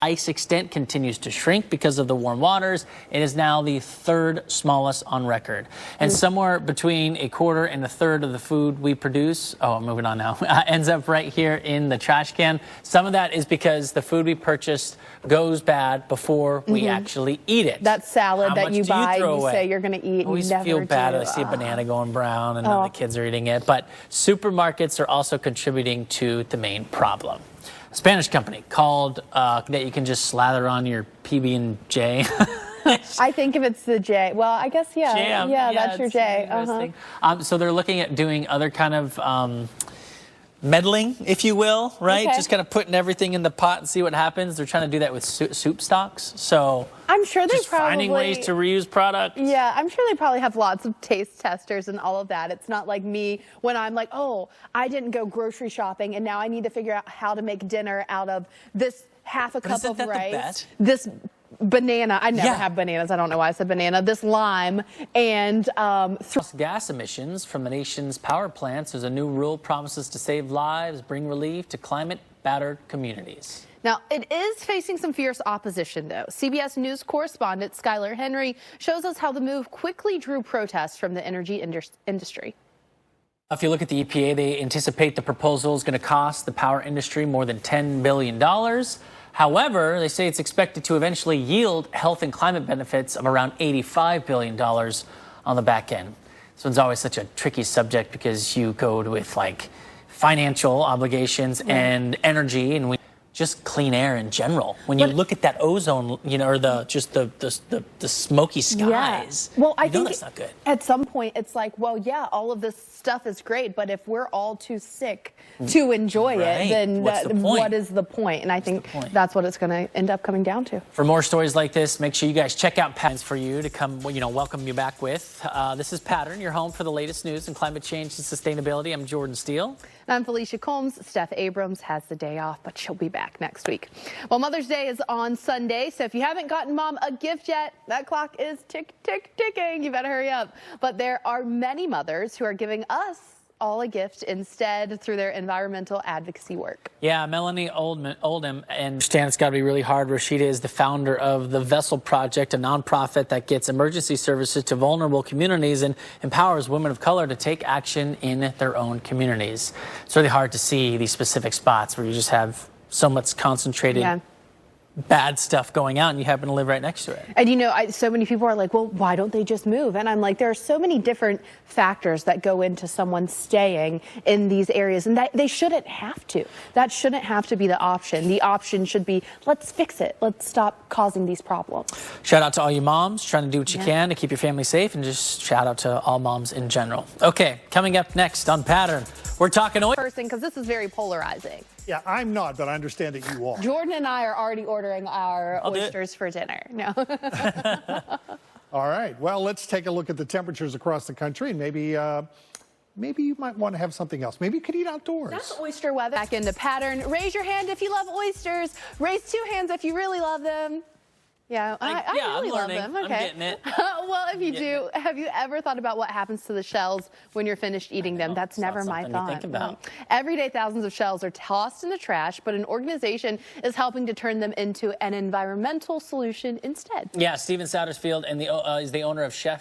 Ice extent continues to shrink because of the warm waters. It is now the third smallest on record. And somewhere between a quarter and a third of the food we produce, I'm moving on now, ends up right here in the trash can. Some of that is because the food we purchased goes bad before we actually eat it. That salad that you buy, you say you're going to eat. I always feel bad when I see a banana going brown and none of the kids are eating it. But supermarkets are also contributing to the main problem. A Spanish company called that you can just slather on your PB&J. I think if it's the J. Well, I guess, yeah, that's your J. So they're looking at doing other kind of meddling, if you will, right? Okay. Just kind of putting everything in the pot and see what happens. They're trying to do that with soup stocks. So I'm sure they're just finding ways to reuse products. Yeah, I'm sure they probably have lots of taste testers and all of that. It's not like me when I'm like, oh, I didn't go grocery shopping and now I need to figure out how to make dinner out of this half a cup of rice. This banana. I never have bananas. I don't know why I said banana. This lime and gas emissions from the nation's power plants. There's a new rule promises to save lives, bring relief to climate-battered communities. Now, it is facing some fierce opposition, though. CBS News correspondent Skylar Henry shows us how the move quickly drew protests from the energy industry. If you look at the EPA, they anticipate the proposal is going to cost the power industry more than $10 billion. However, they say it's expected to eventually yield health and climate benefits of around $85 billion on the back end. This one's always such a tricky subject because you go with like financial obligations and energy and just clean air in general. When you look at that ozone, or the smoky skies, well, I think that's not good. At some point, it's like, well, yeah, all of this stuff is great, but if we're all too sick to enjoy it, then what is the point? And I think that's what it's going to end up coming down to. For more stories like this, make sure you guys check out Patterns for you to come, welcome you back with. This is Pattern, your home for the latest news in climate change and sustainability. I'm Jordan Steele. And I'm Felicia Combs. Steph Abrams has the day off, but she'll be back next week. Well, Mother's Day is on Sunday, so if you haven't gotten Mom a gift yet, that clock is ticking. You better hurry up. But there are many mothers who are giving us all a gift instead through their environmental advocacy work. Yeah, Melanie Oldham, and I understand it's got to be really hard. Rashida is the founder of the Vessel Project, a nonprofit that gets emergency services to vulnerable communities and empowers women of color to take action in their own communities. It's really hard to see these specific spots where you just have so much concentrated bad stuff going out and you happen to live right next to it. And so many people are like, well, why don't they just move? And I'm like, there are so many different factors that go into someone staying in these areas, and that they shouldn't have to. That shouldn't have to be the option. The option should be, let's fix it. Let's stop causing these problems. Shout out to all you moms trying to do what you can to keep your family safe, and just shout out to all moms in general. Okay, coming up next on Pattern, we're talking person, because this is very polarizing. Yeah, I'm not, but I understand that you are. Jordan and I are already ordering our oysters for dinner. No. All right. Well, let's take a look at the temperatures across the country, and maybe you might want to have something else. Maybe you could eat outdoors. That's oyster weather. Back into Pattern. Raise your hand if you love oysters. Raise two hands if you really love them. Yeah, I really love them. Okay. I'm getting it. Well, if you do, have you ever thought about what happens to the shells when you're finished eating them? That's never my thought. Think about. Every day, thousands of shells are tossed in the trash, but an organization is helping to turn them into an environmental solution instead. Yeah, Steven Sattersfield is the owner of Chef